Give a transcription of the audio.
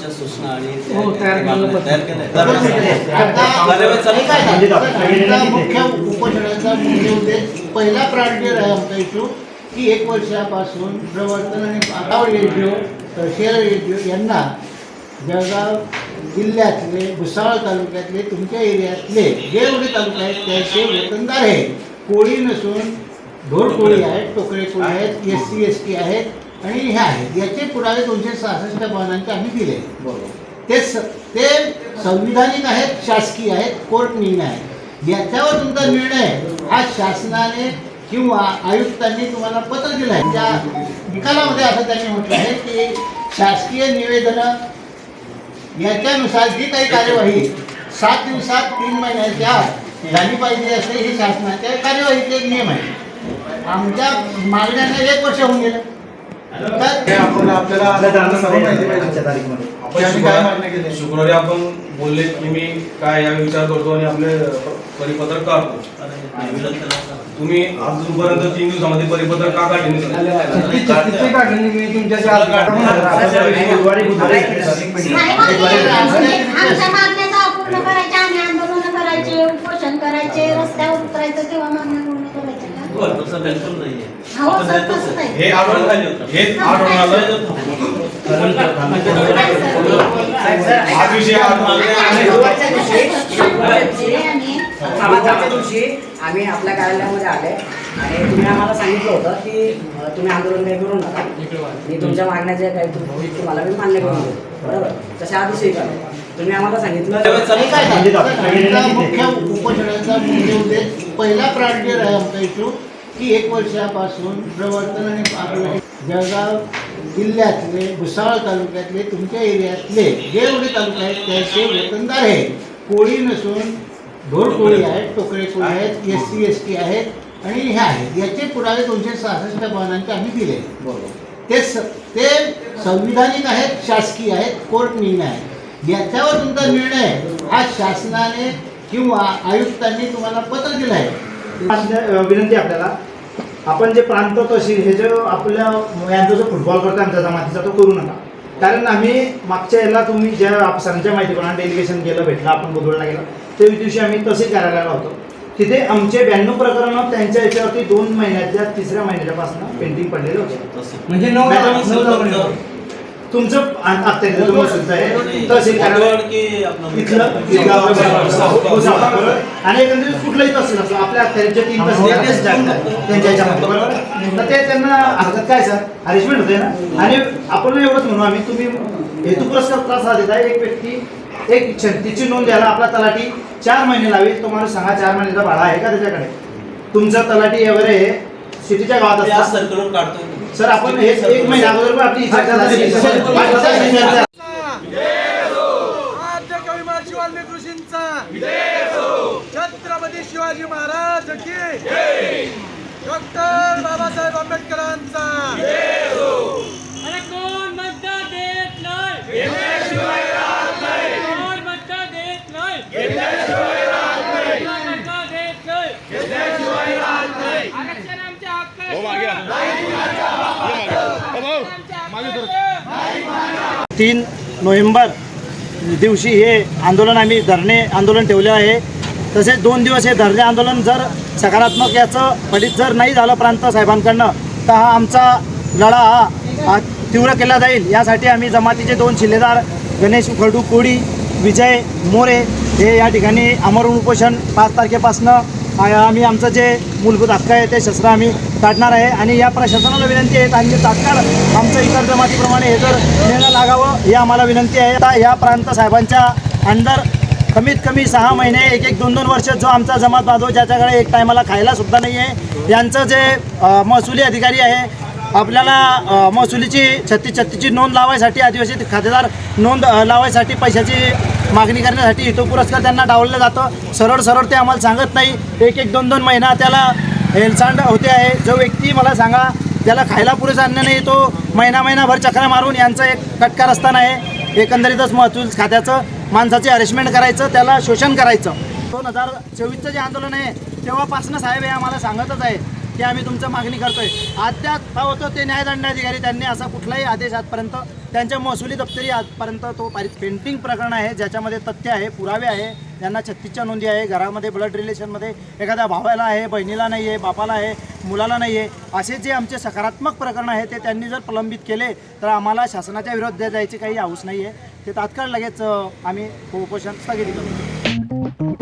तुमच्या सूचना आणि मुख्य उपोषणाचा मुख्य उद्देश पहिला प्रायोरिटी आहे आमचा इश्यू की 1 वर्षापासून प्रवर्तन आणि आगाव एनजीओ शेअर एनजीओ यांना जळगाव जिल्ह्यातले भुसावळ तालुक्यातले तुमच्या एरियातले जे एवढे तालुका आहेत त्याचे वेतनदार आहे. कोळी नसून ढोर कोळी आहेत, टोकळे कोळी आहेत, SC ST आहेत आणि हे आहेत. याचे पुरावे 266 पानांचे आम्ही दिले. ते संविधानिक आहेत, शासकीय आहेत, कोर्ट निर्णय आहे. याच्यावर तुमचा निर्णय हा शासनाने किंवा आयुक्तांनी तुम्हाला पत्र दिलं आहे. त्या निकालामध्ये असं त्यांनी म्हटलं आहे की शासकीय निवेदनं याच्यानुसार जी काही कार्यवाही 7 दिवसात 3 महिन्याच्या आत झाली पाहिजे असे हे शासनाच्या कार्यवाहीचे नियम आहे. आमच्या मागण्यांना 1 वर्ष होऊन गेलं. शुक्रवारी आपण बोलले की मी काय या विचार करतो आणि आपले परिपत्रक काढतो. तुम्ही अजूनपर्यंत 3 दिवसामध्ये परिपत्रक का काढले उपोषण करायचे, रस्त्यावर उतरायचं किंवा मागण्या पूर्ण करायच्या हे आढळून आलं. आम्ही आपल्या कार्यालयामध्ये आले आणि तुम्ही आम्हाला सांगितलं होतं की तुम्ही आंदोलन काही करू नका, मी तुमच्या मागण्या ज्या काही तुम्हाला मी मान्य करून देतो, बरोबर. तशा आधी स्वीकारतो. तुम्ही आम्हाला सांगितलं मुख्य उपोषणाचा मुख्य उद्देश पहिला प्रायोरिटी आहे आमचा इश्यू की 1 वर्षापासून प्रवर्तन आणि जळगाव जिल्ह्यातले भुसावळ तालुक्यातले तुमच्या एरियातले जे एवढे तालुका आहेत त्याचे वेतनदार आहे. कोळी नसून ढोर कोळी आहेत, टोकळे कोळी आहेत, SC ST आहेत आणि हे आहेत. याचे पुरावे 266 पानांचे आम्ही दिले. ते संविधानिक आहेत, शासकीय आहेत, कोर्ट निर्णय आहे. याच्यावर तुमचा निर्णय हा शासनाने किंवा आयुक्तांनी तुम्हाला पत्र दिलं आहे. विनंती आपल्याला, आपण जे प्रांत तहसील हे जो आपल्या यांचा जो फुटबॉल करतो आमच्या जमातीचा तो करू नका. कारण आम्ही मागच्या याला तुम्ही ज्या अफसरांच्या माहितीप्रमाणे डेलिगेशन केलं, भेटलं, आपण बुधवारला गेलो, त्या दिवशी आम्ही तहसील कार्यालयाला होतो. तिथे आमचे 92 प्रकरणं त्यांच्या याच्यावरती 2 महिन्याच्या 3ऱ्या महिन्यापासून पेंडिंग पडलेले होते. म्हणजे 9 तुमचं तहसील आणि एकंदरीत कुठलंही तहसील असो आपल्या अखत्यारीचे 3 तहसील त्यांच्या याच्यामध्ये, बरोबर. तर ते त्यांना हरकत काय सर अरेंजमेंट होते ना. आणि आपण एवढंच म्हणू आम्ही, तुम्ही हेतुपुरस्कार त्रास देत आहे. एक व्यक्ती एक इच्छा तिची नोंद द्यायला आपला तलाठी 4 महिने लावेल. तुम्हाला सांगा 4 महिन्याचा भाडा आहे का त्याच्याकडे? तुमचा तलाठी वगैरे हे सिटीच्या गावात असतात सर. आपण हे 1 महिना अगोदर पण आपली वाल्मिकी ऋषींचा, छत्रपती शिवाजी महाराज की, डॉक्टर बाबासाहेब आंबेडकरांचा. कोण मतदान देत नाही, कोण मतदान देत नाही, आरक्षण आमच्या हक्काचं. 3 नोव्हेंबर दिवशी हे आंदोलन आम्ही धरणे आंदोलन ठेवले आहे. तसेच 2 दिवस हे धरणे आंदोलन जर सकारात्मक याचं फलित जर नाही झालं प्रांत साहेबांकडनं तर हा आमचा लढा हा तीव्र केला जाईल. यासाठी आम्ही जमातीचे 2 शिलेदार गणेश खडू कोडी, विजय मोरे हे या ठिकाणी आमरण उपोषण 5 तारखेपासनं आम्ही आमचं जे मूलभूत हक्क आहे ते शस्त्र आम्ही काढणार आहे. आणि या प्रशासनाला विनंती आहे आणि तात्काळ आमचं इतर जमातीप्रमाणे हे जर निर्णय लागावं ही आम्हाला विनंती आहे. आता या प्रांत साहेबांच्या अंडर कमीत कमी 6 महिने 1-2 वर्ष जो आमचा जमात बांधव ज्याच्याकडे एक टायमाला खायला सुद्धा नाही आहे, यांचं जे महसुली अधिकारी आहे आपल्याला महसुलीची 36ची नोंद लावायसाठी, आदिवासी खातेदार नोंद लावायसाठी पैशाची मागणी करण्यासाठी हेतू पुरस्कार त्यांना डावललं जातं. सरळ ते आम्हाला सांगत नाही. 1-2 महिना त्याला हेलसांड होते आहे. जो व्यक्ती मला सांगा ज्याला खायला पुरेसं अन्न नाही तो महिनाभर चक्रा मारून यांचं एक कटकार असताना आहे. एकंदरीतच महसूल खात्याचं माणसाचे हरेसमेंट करायचं, त्याला शोषण करायचं. 2024चं जे आंदोलन आहे तेव्हापासून साहेब हे आम्हाला सांगतच आहे ते आम्ही तुमचं मागणी करतोय. अद्याप होतो ते न्यायदंडाधिकारी त्यांनी असा कुठलाही आदेश आजपर्यंत त्यांच्या महसुली दप्तरी आजपर्यंत तो पेंटिंग प्रकरण आहे ज्याच्यामध्ये तथ्य आहे, पुरावे आहे, त्यांना 36च्या नोंदी आहे, घरामध्ये ब्लड रिलेशनमध्ये एखाद्या भावाला आहे, बहिणीला नाही आहे, बापाला आहे, मुलाला नाही आहे, असे जे आमचे सकारात्मक प्रकरण आहे ते त्यांनी जर प्रलंबित केले तर आम्हाला शासनाच्या विरोधात जायची काही हौस नाही आहे. ते तात्काळ लगेच आम्ही उपोषण स्थगित करू.